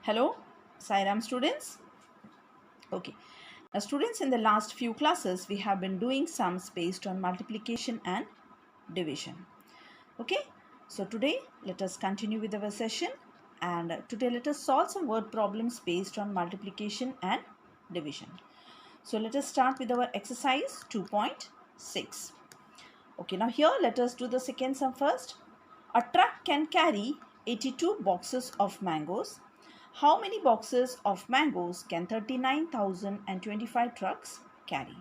Hello, Sairam students. Okay, now students, in the last few classes we have been doing sums based on multiplication and division. Okay, so today let us continue with our session, and today let us solve some word problems based on multiplication and division. So let us start with our exercise 2.6. Okay, now here let us do the second sum first. A truck can carry 82 boxes of mangoes. How many boxes of mangoes can 39,025 trucks carry?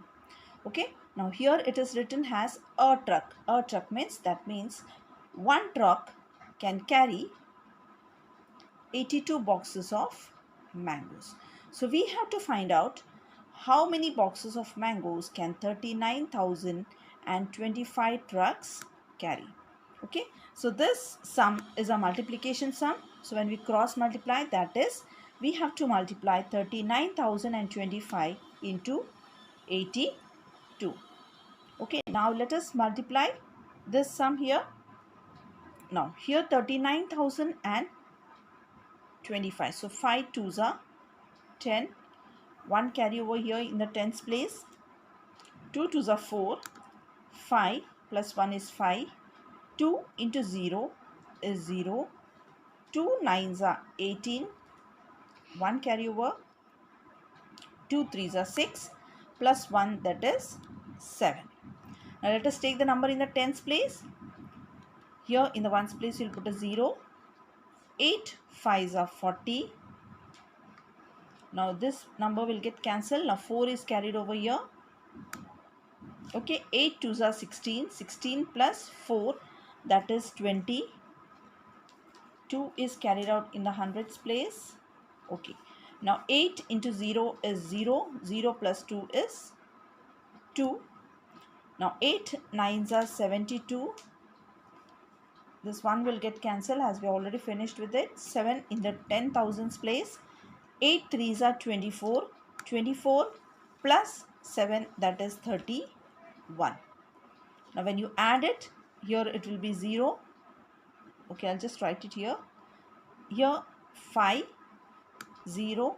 Okay, now here it is written as a truck. A truck means, that means one truck can carry 82 boxes of mangoes. So we have to find out how many boxes of mangoes can 39,025 trucks carry. Okay, so this sum is a multiplication sum. So when we cross multiply, that is, we have to multiply 39,025 into 82. Okay, now let us multiply this sum here. Now here 39,025. So 5 twos are 10. 1 carry over here in the tens place. 2 twos are 4. 5 plus 1 is 5. 2 into 0 is 0. 2 nines are 18. 1 carry over. 2 threes are 6. Plus 1, that is 7. Now let us take the number in the tens place. Here in the ones place we will put a 0. 8 fives are 40. Now this number will get cancelled. Now 4 is carried over here. Okay, 8 twos are 16. 16 plus 4, that is 20. 2 is carried out in the hundreds place. Okay, now 8 into 0 is 0. 0 plus 2 is 2. Now 8 nines are 72. This one will get cancelled as we already finished with it. 7 in the 10,000s place. 8 threes are 24. 24 plus 7, that is 31. Now when you add it, here it will be 0. Okay, I'll just write it here. Here 5, 0,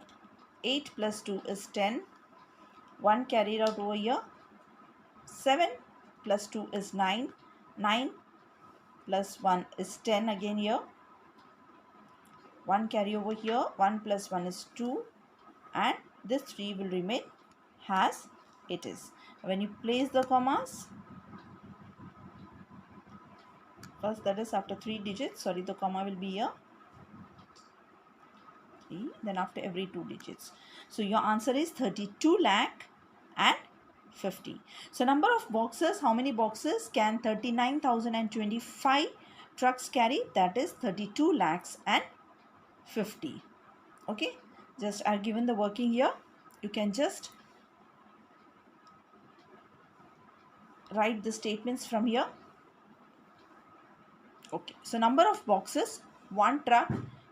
8 plus 2 is 10. 1 carried out over here. 7 plus 2 is 9. 9 plus 1 is 10 again here. 1 carry over here. 1 plus 1 is 2. And this 3 will remain as it is. When you place the commas, first, that is after 3 digits, sorry, the comma will be here. 3, then after every 2 digits. So your answer is 32 lakh and 50. So number of boxes, how many boxes can 39,025 trucks carry? That is 32 lakhs and 50. Okay, just I've given the working here. You can just write the statements from here. Okay, so number of boxes one truck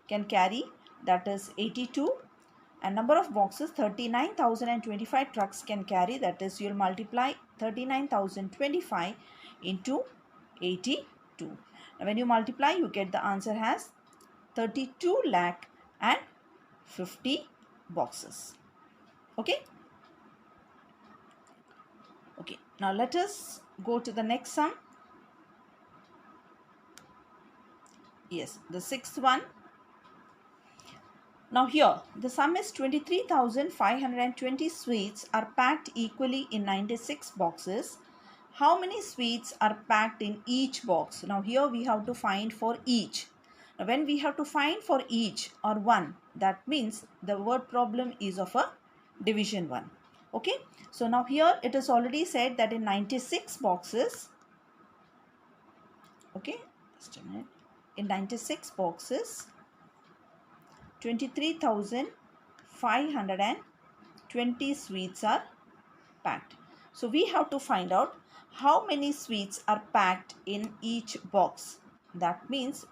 can carry, that is 82, and number of boxes 39,025 trucks can carry, that is, you will multiply 39,025 into 82. Now when you multiply, you get the answer as 32 lakh and 50 boxes. Okay. Okay, now let us go to the next sum. Yes, the sixth one. Now here the sum is 23,520 sweets are packed equally in 96 boxes. How many sweets are packed in each box? Now here we have to find for each. Now when we have to find for each or one, that means the word problem is of a division one. Okay, so now here it is already said that in 96 boxes, okay, just a minute, in 96 boxes 23,520 sweets are packed. So we have to find out how many sweets are packed in each box. That means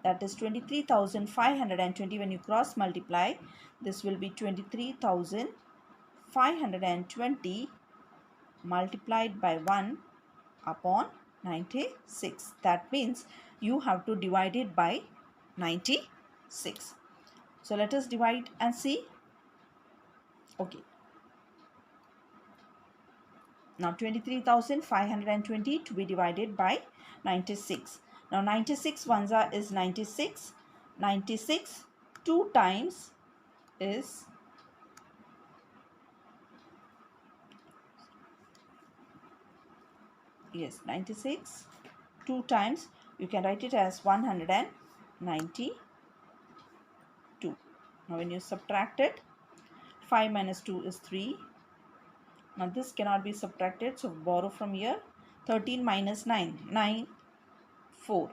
that is 23,520. When you cross multiply, this will be 23,520 multiplied by 1 upon 96. That means you have to divide it by 96. So let us divide and see. Okay. Now 23,520 to be divided by 96. Now 96 ones is 96. 96 2 times is yes 96 2 times you can write it as 192. Now when you subtract it, 5 minus 2 is 3. Now this cannot be subtracted, so borrow from here. 13 minus 9, 9, 4.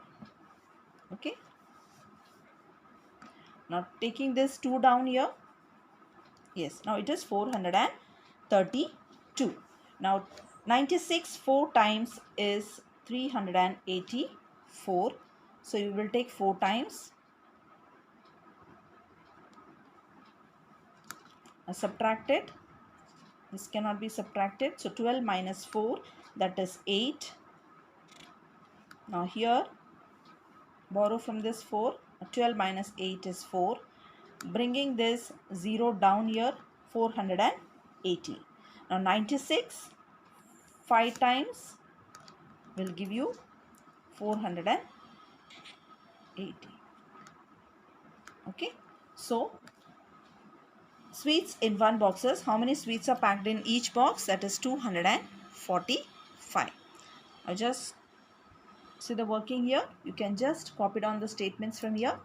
Okay. Now taking this 2 down here. Yes, now it is 432. Now 96 4 times is 384. So you will take 4 times. Now subtract it. This cannot be subtracted. So 12 minus 4, that is 8. Now here borrow from this 4. 12 minus 8 is 4. Bringing this 0 down here, 480. Now 96 5 times will give you 480. Okay. So sweets in one boxes. How many sweets are packed in each box? That is 245. Now just see the working here. You can just copy down the statements from here.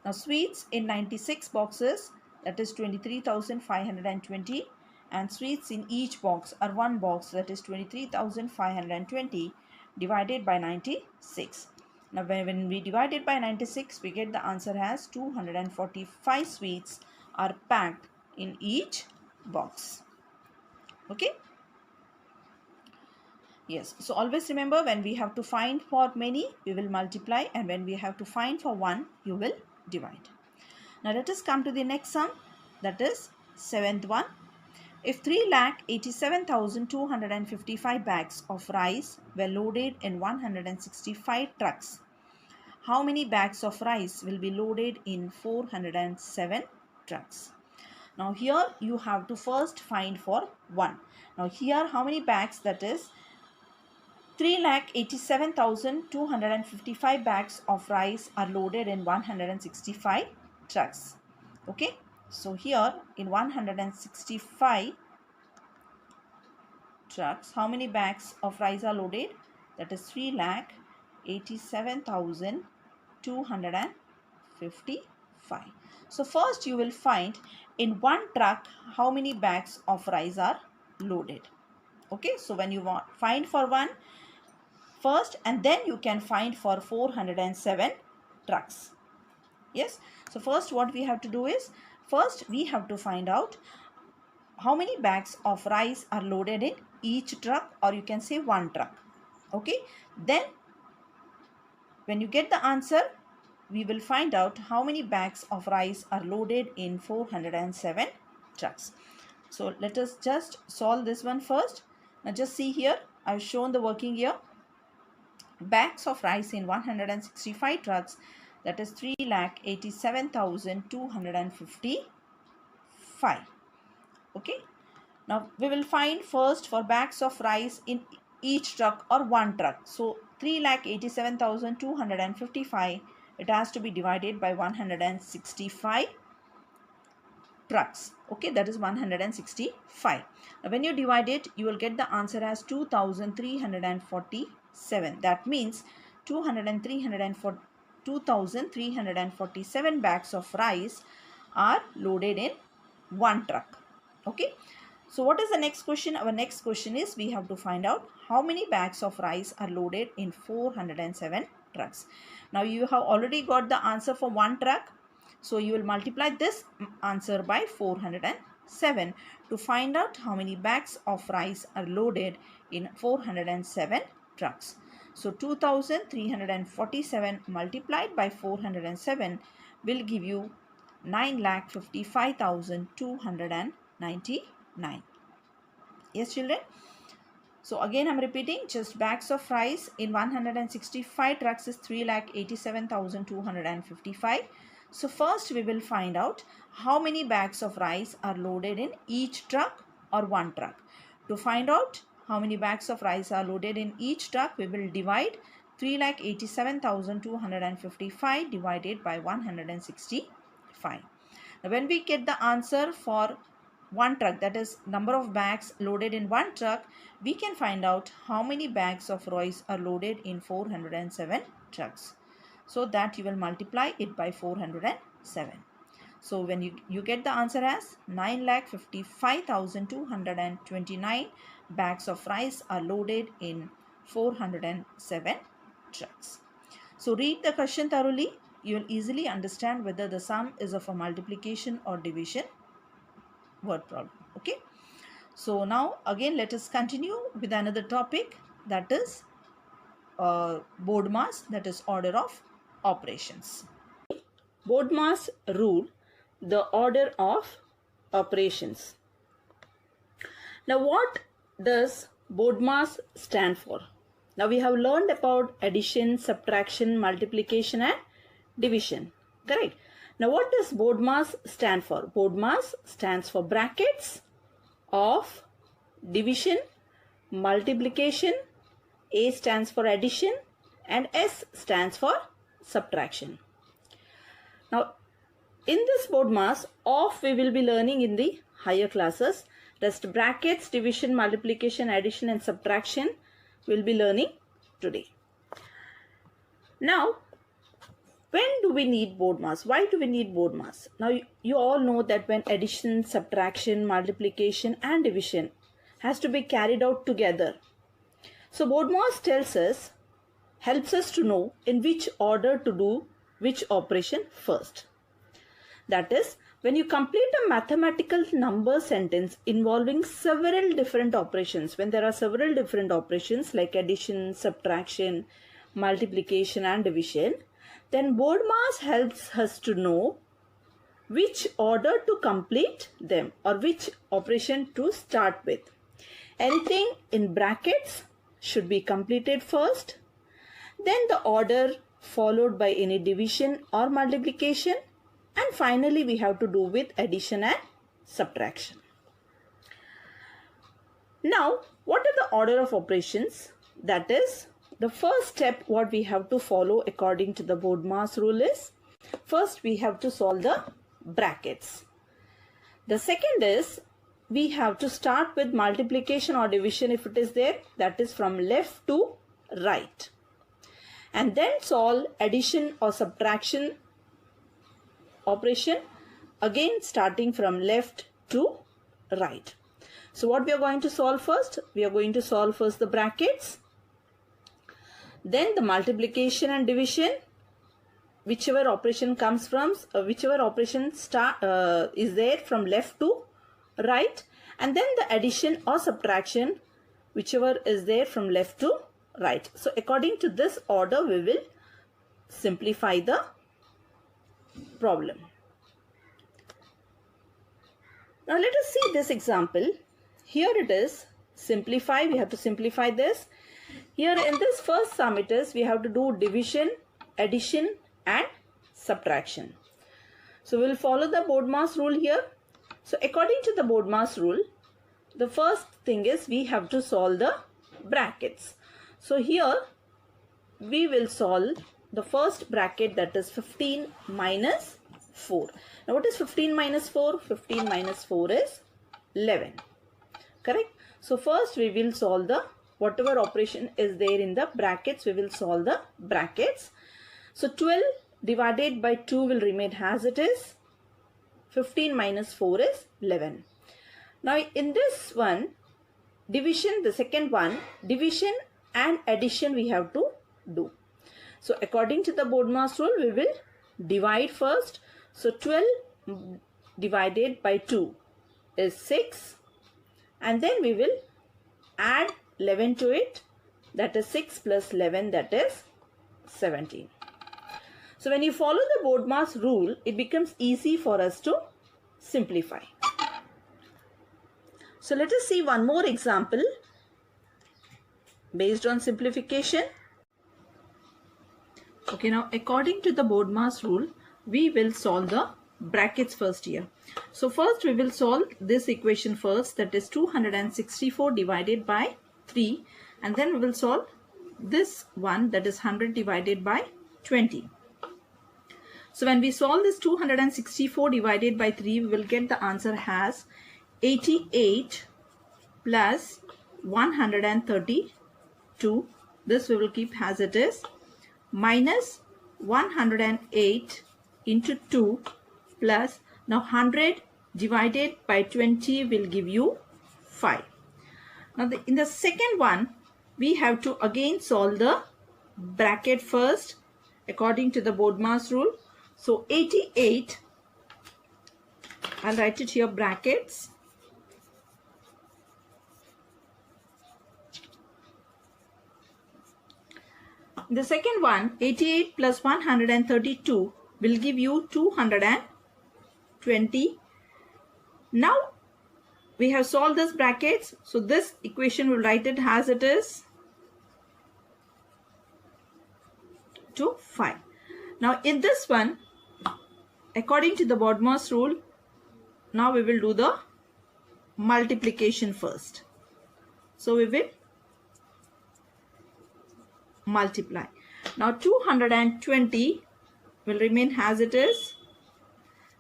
Now sweets in 96 boxes, that is 23,520, and sweets in each box are one box, that is 23,520 divided by 96. Now when we divide it by 96, we get the answer as 245 sweets are packed in each box. Okay. Yes, so always remember, when we have to find for many, we will multiply, and when we have to find for one, you will divide. Now let us come to the next sum, that is 7th one. If 3,87,255 bags of rice were loaded in 165 trucks, how many bags of rice will be loaded in 407 trucks? Now here you have to first find for 1. Now here how many bags? That is 3,87,255 bags of rice are loaded in 165 trucks. Okay. So here in 165 trucks, how many bags of rice are loaded? That is 3,87,255. So first you will find in one truck how many bags of rice are loaded. Okay. So when you find for one first, and then you can find for 407 trucks. Yes. So first what we have to do is, first we have to find out how many bags of rice are loaded in each truck, or you can say one truck. Okay. Then when you get the answer, we will find out how many bags of rice are loaded in 407 trucks. So let us just solve this one first. Now just see here, I have shown the working here. Bags of rice in 165 trucks, that is 3,87,255. Okay. Now we will find first for bags of rice in each truck or one truck. So 3,87,255, it has to be divided by 165 trucks. Okay, that is 165. Now when you divide it, you will get the answer as 2,347. That means 2,347 bags of rice are loaded in one truck. Okay. So what is the next question? Our next question is, we have to find out how many bags of rice are loaded in 407 trucks. Now you have already got the answer for one truck. So you will multiply this answer by 407 to find out how many bags of rice are loaded in 407 trucks. So 2,347 multiplied by 407 will give you 9,55,299. Yes, children. So again I am repeating, just bags of rice in 165 trucks is 3,87,255. So first we will find out how many bags of rice are loaded in each truck or one truck. To find out how many bags of rice are loaded in each truck, we will divide 3,87,255 divided by 165. Now when we get the answer for one truck, that is number of bags loaded in one truck, we can find out how many bags of rice are loaded in 407 trucks. So that you will multiply it by 407. So when you get the answer as 9,55,229 bags of rice are loaded in 407 trucks. So read the question thoroughly. You will easily understand whether the sum is of a multiplication or division word problem. Okay. So now again let us continue with another topic, that is BODMAS, that is order of operations. BODMAS rule, the order of operations. Now what does BODMAS stand for? Now we have learned about addition, subtraction, multiplication and division. Correct. Now what does BODMAS stand for? BODMAS stands for brackets of division, multiplication, A stands for addition and S stands for subtraction. Now in this BODMAS, of we will be learning in the higher classes. Rest brackets, division, multiplication, addition and subtraction we'll be learning today. Now when do we need BODMAS? Why do we need BODMAS? Now you all know that when addition, subtraction, multiplication and division has to be carried out together. So BODMAS helps us to know in which order to do which operation first. That is, when you complete a mathematical number sentence involving several different operations, when there are several different operations like addition, subtraction, multiplication and division, then BODMAS helps us to know which order to complete them or which operation to start with. Anything in brackets should be completed first, then the order followed by any division or multiplication, and finally we have to do with addition and subtraction. Now what are the order of operations? That is, the first step what we have to follow according to the BODMAS rule is, first we have to solve the brackets. The second is, we have to start with multiplication or division if it is there, that is from left to right. And then solve addition or subtraction operation, again starting from left to right. So what we are going to solve first? We are going to solve first the brackets, then the multiplication and division, whichever operation comes from, whichever operation is there from left to right, and then the addition or subtraction, whichever is there from left to right. So according to this order we will simplify the problem. Now let us see this example. Here it is, simplify, we have to simplify this. Here in this first sum it is, we have to do division, addition and subtraction. So we will follow the BODMAS rule here. So according to the BODMAS rule, the first thing is we have to solve the brackets. So here we will solve the first bracket, that is 15 minus 4. Now what is 15 minus 4? 15 minus 4 is 11. Correct? So first we will solve the whatever operation is there in the brackets, we will solve the brackets. So 12 divided by 2 will remain as it is. 15 minus 4 is 11. Now in this one, division, the second one, division and addition we have to do. So according to the BODMAS rule, we will divide first. So 12 divided by 2 is 6, and then we will add 11 to it, that is 6 plus 11, that is 17. So when you follow the BODMAS rule, it becomes easy for us to simplify. So let us see one more example based on simplification. Okay, now according to the BODMAS rule, we will solve the brackets first here. So first we will solve this equation first, that is 264 divided by 3, and then we will solve this one, that is 100 divided by 20. So when we solve this 264 divided by 3, we will get the answer as 88 plus 132. This we will keep as it is, minus 108 into 2 plus, now 100 divided by 20 will give you 5. Now in the second one, we have to again solve the bracket first according to the BODMAS rule. So 88, I'll write it here, brackets. The second one, 88 plus 132 will give you 220. Now we have solved this brackets. So this equation will write it as it is to 5. Now in this one, according to the BODMAS rule, now we will do the multiplication first. So we will multiply. Now 220 will remain as it is.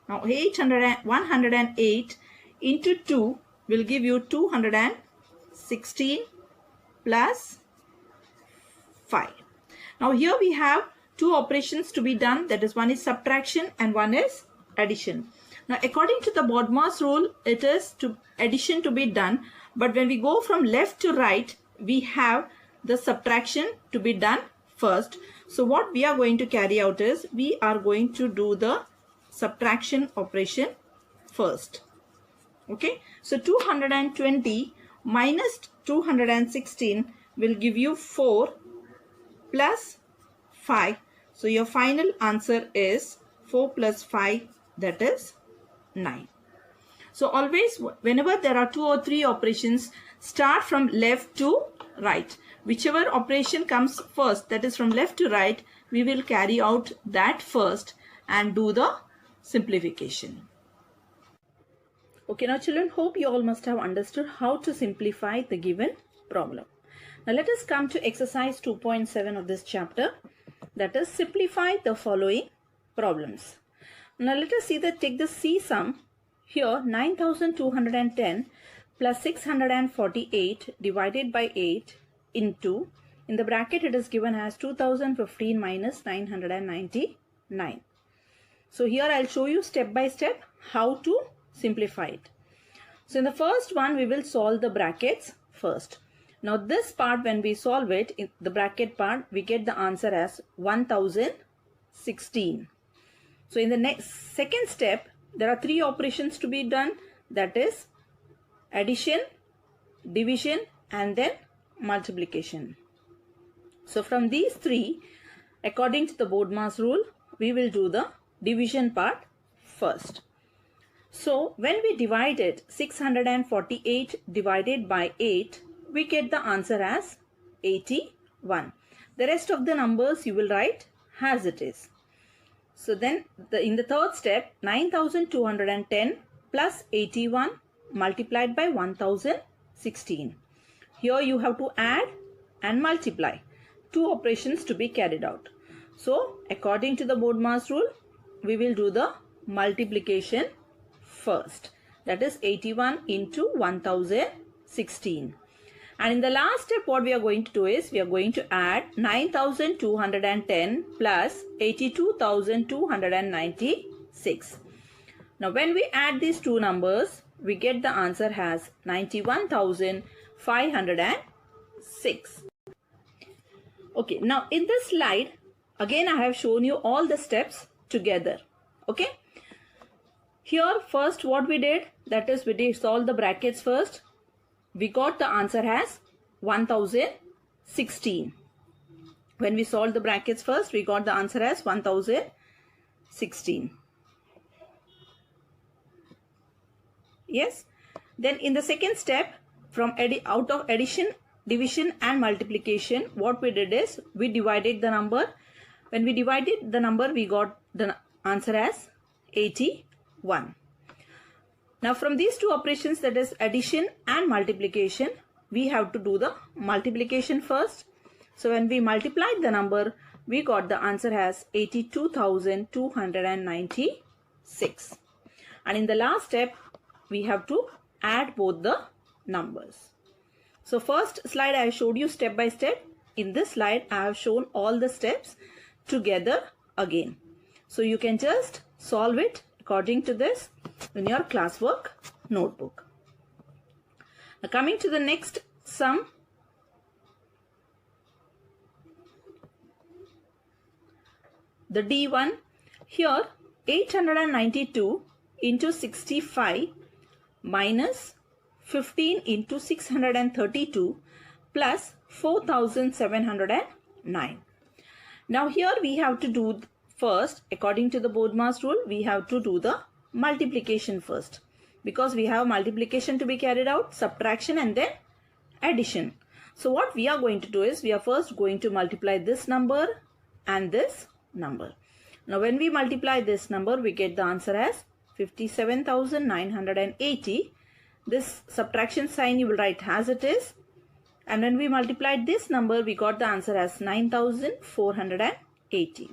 Now 108 into 2 will give you 216 plus 5. Now here we have two operations to be done, that is, one is subtraction and one is addition. Now according to the BODMAS rule, it is addition to be done, but when we go from left to right, we have the subtraction to be done first. So what we are going to carry out is, we are going to do the subtraction operation first. Okay, so 220 minus 216 will give you 4 plus 5. So your final answer is 4 plus 5, that is 9. So always whenever there are 2 or 3 operations, start from left to right. Whichever operation comes first, that is from left to right, we will carry out that first and do the simplification. Okay, now children, hope you all must have understood how to simplify the given problem. Now let us come to exercise 2.7 of this chapter, that is simplify the following problems. Now let us see that, take the C sum. Here 9210 plus 648 divided by 8 into, in the bracket it is given as 2015 minus 999. So here I'll show you step by step how to simplify it. So in the first one, we will solve the brackets first. Now this part, when we solve it, in the bracket part, we get the answer as 1016. So in the second step, there are 3 operations to be done, that is addition, division and then multiplication. So from these 3, according to the BODMAS rule, we will do the division part first. So when we divided 648 divided by 8, we get the answer as 81. The rest of the numbers you will write as it is. So then in the third step, 9210 plus 81 multiplied by 1016. Here you have to add and multiply. 2 operations to be carried out. So according to the BODMAS rule, we will do the multiplication first. That is 81 into 1016. And in the last step, what we are going to do is, we are going to add 9210 plus 82,296. Now when we add these two numbers, we get the answer as 91,506. Okay, now in this slide, again I have shown you all the steps together. Okay. Here first what we did, that is we did solve the brackets first. We got the answer as 1016. When we solved the brackets first, we got the answer as 1016. Yes. Then in the second step, from out of addition, division and multiplication, what we did is we divided the number. When we divided the number, we got the answer as 81. Now from these two operations, that is addition and multiplication, we have to do the multiplication first. So when we multiplied the number, we got the answer as 82,296. And in the last step, we have to add both the numbers. So first slide I showed you step by step. In this slide, I have shown all the steps together again. So you can just solve it according to this in your classwork notebook. Now coming to the next sum. The D1, here 892 into 65 minus 15 into 632 plus 4709. Now here we have to do first, according to the BODMAS rule, we have to do the multiplication first, because we have multiplication to be carried out, subtraction and then addition. So what we are going to do is, we are first going to multiply this number and this number. Now when we multiply this number, we get the answer as 57,980. This subtraction sign you will write as it is. And when we multiplied this number, we got the answer as 9,480.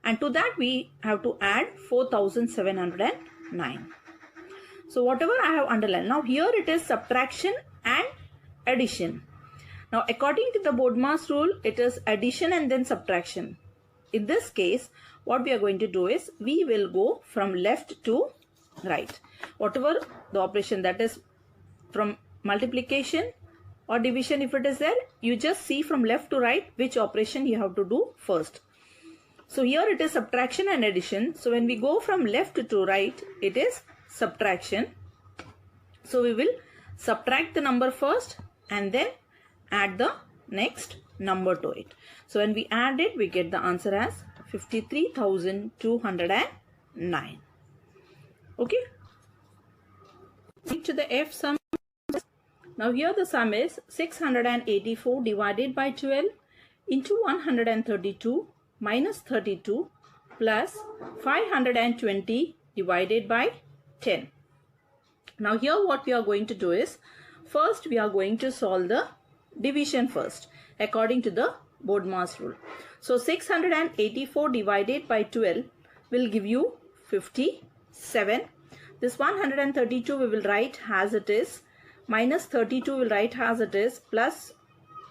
And to that we have to add 4,709. So whatever I have underlined. Now here it is subtraction and addition. Now according to the BODMAS rule, it is addition and then subtraction. In this case, what we are going to do is, we will go from left to right. Whatever the operation, that is from multiplication or division, if it is there, you just see from left to right which operation you have to do first. So here it is subtraction and addition. So when we go from left to right, it is subtraction. So we will subtract the number first and then add the next number to it. So when we add it, we get the answer as 53,209. Okay. To the F sum. Now here the sum is 684 divided by 12 into 132 minus 32 plus 520 divided by 10. Now here what we are going to do is, first we are going to solve the division first according to the BODMAS rule. So 684 divided by 12 will give you 57. This 132 we will write as it is, minus 32 will write as it is, plus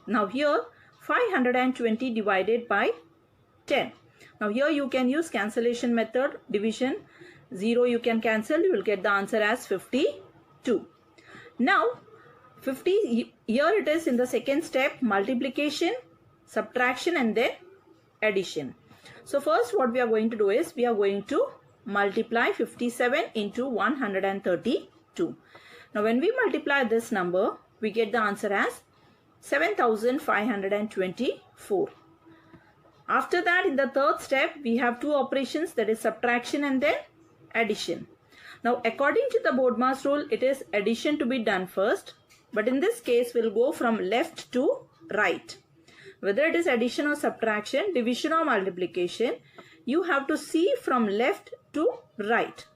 now here 520 divided by 10. Now here you can use cancellation method, division, 0 you can cancel, you will get the answer as 52. Now 50, here it is in the second step, multiplication, subtraction and then addition. So first what we are going to do is, we are going to multiply 57 into 132. Now when we multiply this number, we get the answer as 7,524. After that, in the third step, we have two operations, that is subtraction and then addition. Now according to the BODMAS rule, it is addition to be done first. But in this case, we'll go from left to right. Whether it is addition or subtraction, division or multiplication, you have to see from left to right.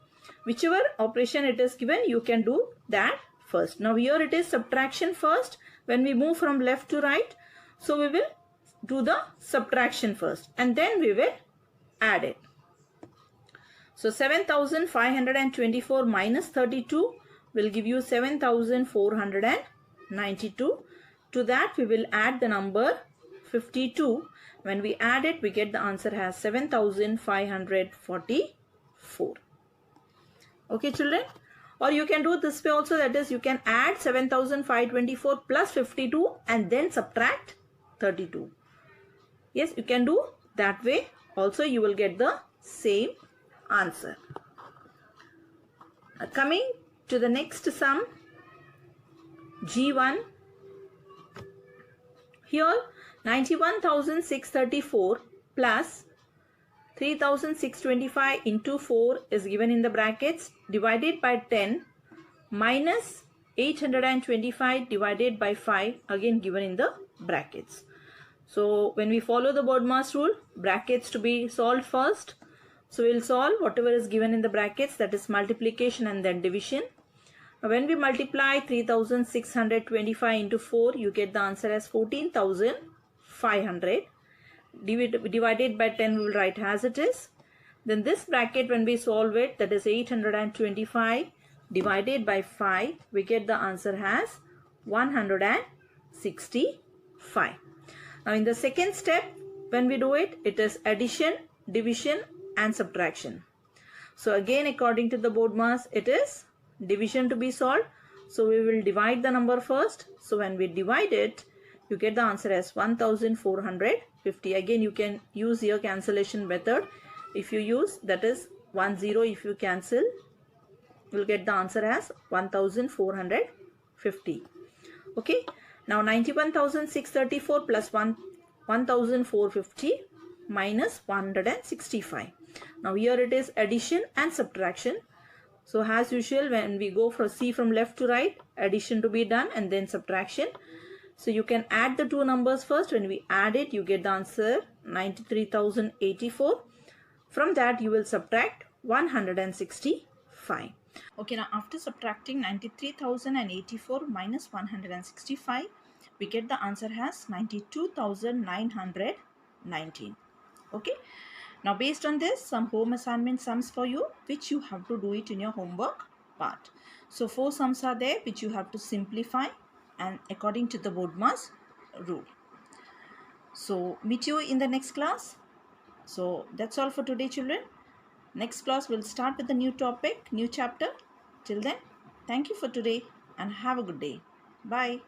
Whichever operation it is given, you can do that first. Now here it is subtraction first. When we move from left to right, so we will do the subtraction first and then we will add it. So 7,524 minus 32 will give you 7,492. To that we will add the number 52. When we add it, we get the answer as 7,544. Okay children, or you can do this way also, that is you can add 7,524 plus 52 and then subtract 32. Yes, you can do that way also, you will get the same answer. Coming to the next sum, G1. Here 91,634 plus 3,625 into 4 is given in the brackets, divided by 10 minus 825 divided by 5 again given in the brackets. So when we follow the BODMAS rule, brackets to be solved first, So we'll solve whatever is given in the brackets, that is multiplication and then division. Now when we multiply 3625 into 4, you get the answer as 14,500. Divided by 10, we will write as it is. Then this bracket, when we solve it, that is 825 divided by 5, we get the answer as 165. Now in the second step, when we do it, it is addition, division and subtraction. So again, according to the BODMAS, it is division to be solved. So we will divide the number first. So when we divide it, you get the answer as 1450. Again, you can use your cancellation method. If you use, that is 10, if you cancel, you will get the answer as 1450. Okay. Now 91,634 plus 1,450 minus 165. Now here it is addition and subtraction. So as usual, when we go from left to right, addition to be done and then subtraction. So you can add the two numbers first. When we add it, you get the answer 93,084. From that, you will subtract 165. Okay, now after subtracting 93,084 minus 165, we get the answer as 92,919. Okay. Now based on this, some home assignment sums for you, which you have to do it in your homework part. So 4 sums are there which you have to simplify and according to the BODMAS rule. So meet you in the next class. So that's all for today, children. Next class will start with a new topic, new chapter. Till then, thank you for today and have a good day. Bye.